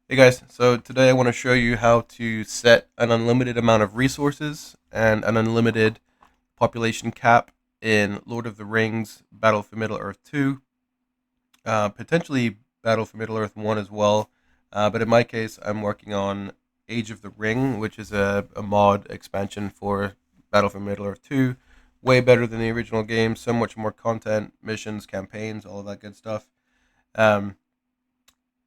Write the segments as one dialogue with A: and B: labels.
A: Hey guys, so today I want to show you how to set an unlimited amount of resources and an unlimited population cap in Lord of the Rings Battle for Middle-earth 2, potentially Battle for Middle-earth 1 as well, but in my case I'm working on Age of the Ring, which is a mod expansion for Battle for Middle-earth 2, way better than the original game, so much more content, missions, campaigns, all of that good stuff. Um,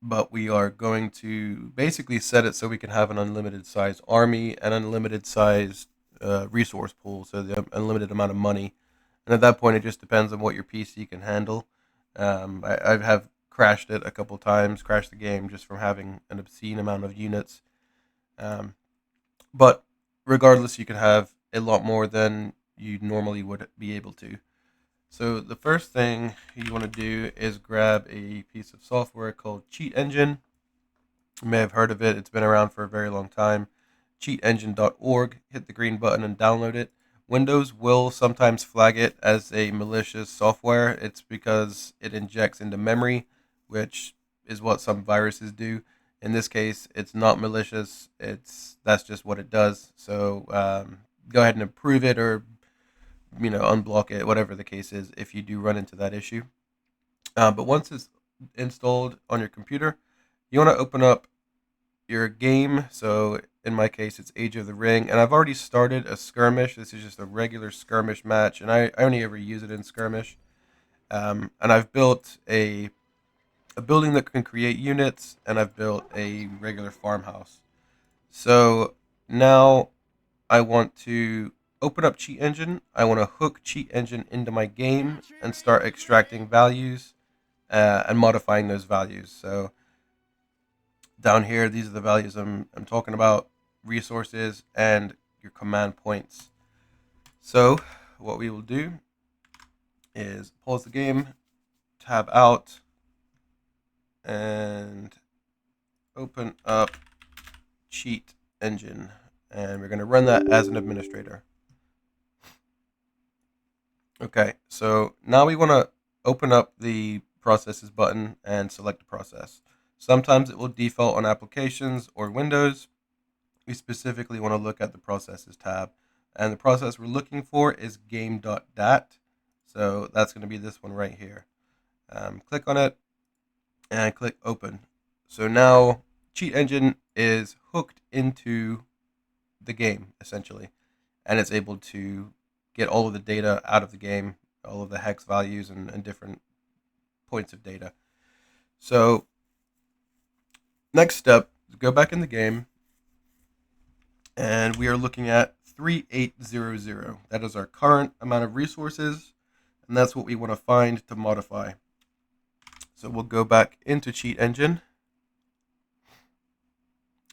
A: but we are going to basically set it so we can have an unlimited size army and unlimited size resource pool, so the unlimited amount of money. And at that point, it just depends on what your PC can handle. I have crashed it a couple times, crashed the game just from having an obscene amount of units. Um, but regardless, you can have a lot more than you normally would be able to. So the first thing you want to do is grab a piece of software called Cheat Engine. You may have heard of it. It's been around for a very long time. Cheatengine.org. Hit the green button and download it. Windows will sometimes flag it as a malicious software. It's because it injects into memory, which is what some viruses do. In this case, it's not malicious. That's just what it does. So go ahead and approve it, or unblock it, whatever the case is, if you do run into that issue. But once it's installed on your computer, you want to open up your game. So in my case, it's Age of the Ring, and I've already started a skirmish. This is just a regular skirmish match, and I only ever use it in skirmish. And I've built a building that can create units, and I've built a regular farmhouse. So now I want to open up Cheat Engine. I want to hook Cheat Engine into my game and start extracting values and modifying those values. So down here, these are the values I'm talking about: resources and your command points. So what we will do is pause the game, tab out, and open up Cheat Engine. And we're going to run that as an administrator. Okay, so now we want to open up the processes button and select a process. Sometimes it will default on applications or Windows. We specifically want to look at the processes tab. And the process we're looking for is game.dat. So that's going to be this one right here. Click on it and click open. So now Cheat Engine is hooked into the game, essentially, and it's able to get all of the data out of the game, all of the hex values and different points of data. So next step, go back in the game, and we are looking at 3800. That is our current amount of resources, and that's what we want to find to modify. So we'll go back into Cheat Engine,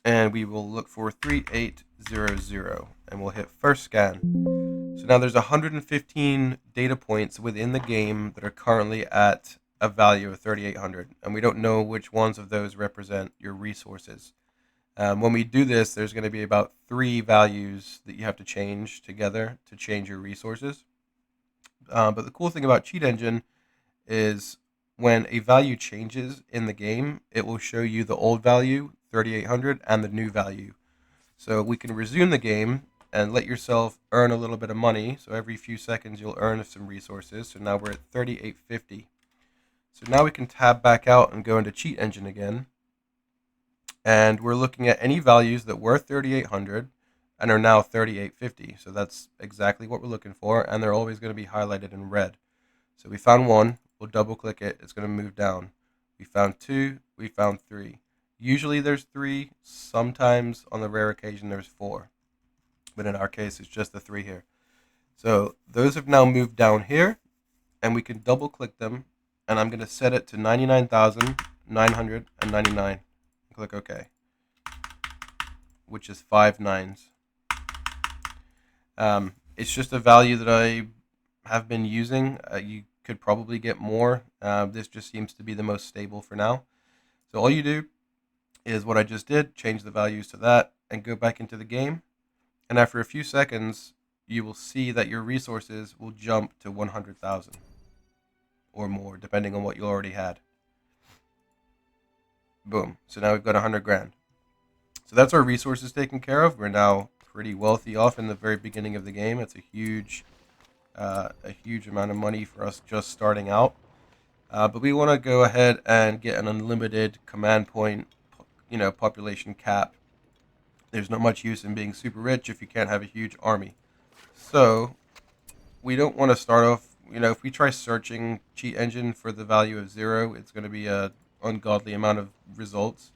A: and we will look for 3800, and we'll hit first scan. So now there's 115 data points within the game that are currently at a value of 3800, and we don't know which ones of those represent your resources. When we do this, there's going to be about 3 values that you have to change together to change your resources. But the cool thing about Cheat Engine is when a value changes in the game, it will show you the old value, 3800, and the new value. So we can resume the game and let yourself earn a little bit of money. So every few seconds you'll earn some resources. So now we're at 3850. So now we can tab back out and go into Cheat Engine again. And we're looking at any values that were 3800 and are now 3850. So that's exactly what we're looking for, and they're always going to be highlighted in red. So we found one, we'll double click it, it's going to move down. We found 2, we found 3. Usually there's 3, sometimes on the rare occasion there's 4. But in our case, it's just the 3 here. So those have now moved down here, and we can double click them, and I'm going to set it to 99,999. Click OK, which is 5 nines. It's just a value that I have been using. You could probably get more. This just seems to be the most stable for now. So all you do is what I just did, change the values to that, and go back into the game. And after a few seconds, you will see that your resources will jump to 100,000 or more, depending on what you already had. Boom. So now we've got 100 grand. So that's our resources taken care of. We're now pretty wealthy off in the very beginning of the game. It's a huge amount of money for us just starting out. But we want to go ahead and get an unlimited command point, population cap. There's not much use in being super rich if you can't have a huge army. So we don't want to start off, if we try searching cheat engine for the value of 0, it's going to be a ungodly amount of results.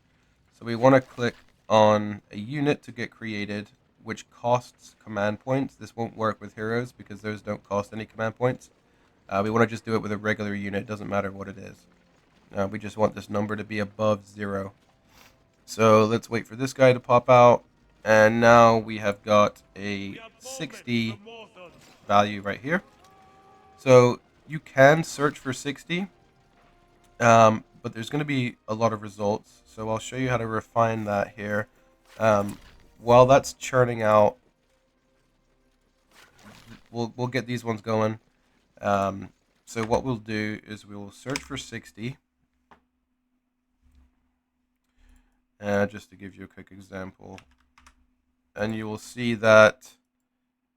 A: So we want to click on a unit to get created, which costs command points. This won't work with heroes because those don't cost any command points. We want to just do it with a regular unit. It doesn't matter what it is. We just want this number to be above 0. So let's wait for this guy to pop out. And now we have got a 60 value right here. So you can search for 60, but there's going to be a lot of results. So I'll show you how to refine that here. While that's churning out, we'll get these ones going. So what we'll do is we will search for 60. Just to give you a quick example. And you will see that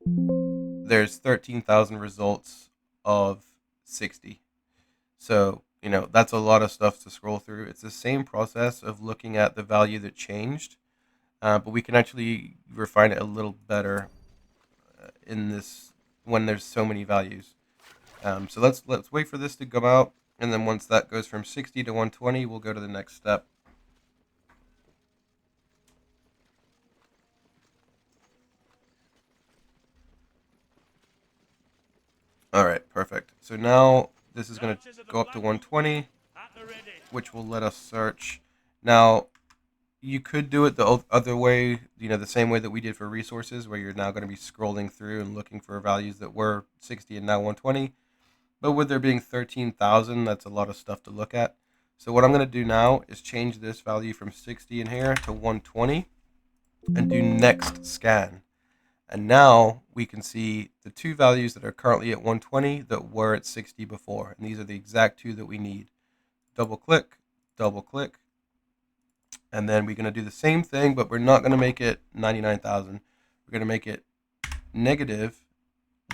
A: there's 13,000 results of 60. So, that's a lot of stuff to scroll through. It's the same process of looking at the value that changed, but we can actually refine it a little better in this when there's so many values. So let's wait for this to come out, and then once that goes from 60 to 120, we'll go to the next step. All right, perfect. So now this is going to go up to 120, which will let us search. Now, you could do it the other way, the same way that we did for resources, where you're now going to be scrolling through and looking for values that were 60 and now 120. But with there being 13,000, that's a lot of stuff to look at. So what I'm going to do now is change this value from 60 in here to 120 and do next scan. And now we can see the two values that are currently at 120 that were at 60 before. And these are the exact two that we need. Double click, and then we're going to do the same thing, but we're not going to make it 99,000. We're going to make it negative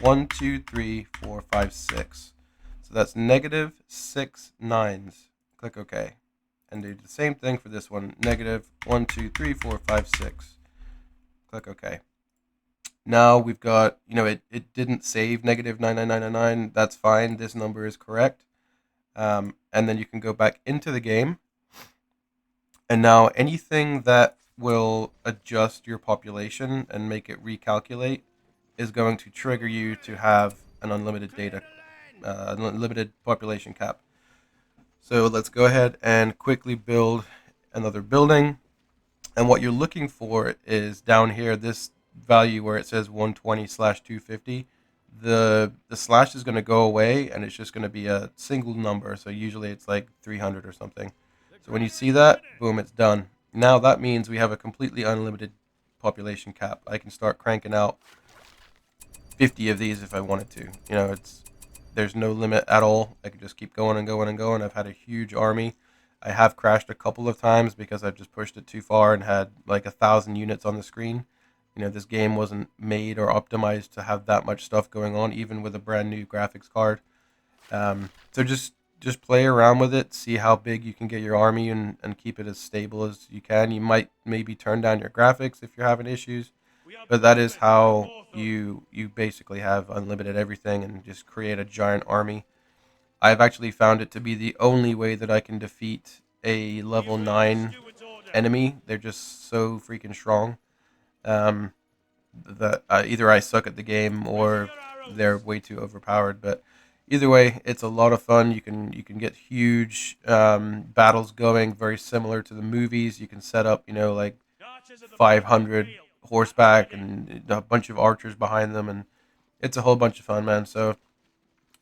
A: 1, 2, 3, 4, 5, 6. So that's negative 6 nines. Click OK. And do the same thing for this one. Negative 1, 2, 3, 4, 5, 6. Click OK. Now we've got, it didn't save negative 99999. That's fine. This number is correct. And then you can go back into the game. And now anything that will adjust your population and make it recalculate is going to trigger you to have an unlimited unlimited population cap. So let's go ahead and quickly build another building. And what you're looking for is down here, this value where it says 120/250. The slash is going to go away, and it's just going to be a single number. So usually it's like 300 or something. So when you see that, boom, it's done. Now that means we have a completely unlimited population cap. I can start cranking out 50 of these if I wanted to. There's no limit at all. I could just keep going and going and going. I've had a huge army. I have crashed a couple of times because I've just pushed it too far and had like 1,000 units on the screen. This game wasn't made or optimized to have that much stuff going on, even with a brand new graphics card. So just play around with it, see how big you can get your army and keep it as stable as you can. You might maybe turn down your graphics if you're having issues, but that is how you basically have unlimited everything and just create a giant army. I've actually found it to be the only way that I can defeat a level 9 enemy. They're just so freaking strong. That either I suck at the game or they're way too overpowered. But either way, it's a lot of fun. You can get huge battles going, very similar to the movies. You can set up, like 500 horseback and a bunch of archers behind them, and it's a whole bunch of fun, man. So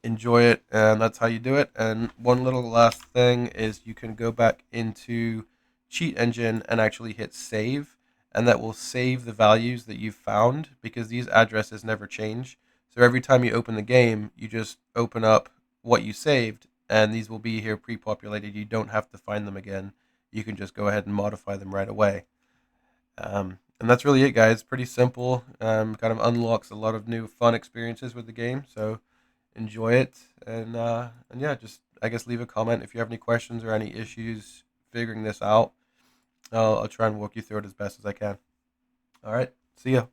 A: enjoy it, and that's how you do it. And one little last thing is you can go back into Cheat Engine and actually hit save, and that will save the values that you've found because these addresses never change. So every time you open the game, you just open up what you saved, and these will be here pre-populated. You don't have to find them again. you can just go ahead and modify them right away. And that's really it, guys. Pretty simple. Kind of unlocks a lot of new fun experiences with the game. So enjoy it, and yeah, just I guess leave a comment if you have any questions or any issues figuring this out. I'll try and walk you through it as best as I can. All right, see ya.